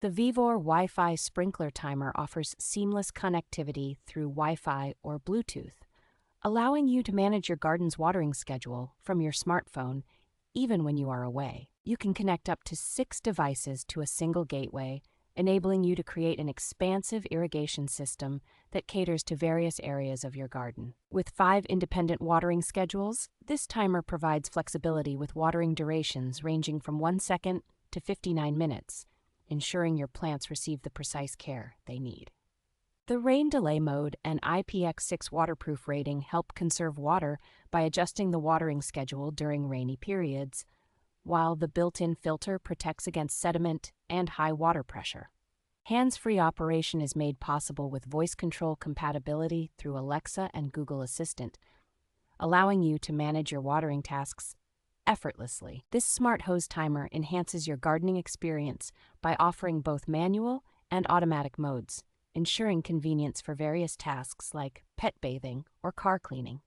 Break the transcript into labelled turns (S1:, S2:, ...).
S1: The VEVOR Wi-Fi Sprinkler Timer offers seamless connectivity through Wi-Fi or Bluetooth, allowing you to manage your garden's watering schedule from your smartphone, even when you are away. You can connect up to 6 devices to a single gateway, enabling you to create an expansive irrigation system that caters to various areas of your garden. With 5 independent watering schedules, this timer provides flexibility with watering durations ranging from 1 second to 59 minutes, ensuring your plants receive the precise care they need. The rain delay mode and IPX6 waterproof rating help conserve water by adjusting the watering schedule during rainy periods, while the built-in filter protects against sediment and high water pressure. Hands-free operation is made possible with voice control compatibility through Alexa and Google Assistant, allowing you to manage your watering tasks effortlessly. This smart hose timer enhances your gardening experience by offering both manual and automatic modes, ensuring convenience for various tasks like pet bathing or car cleaning.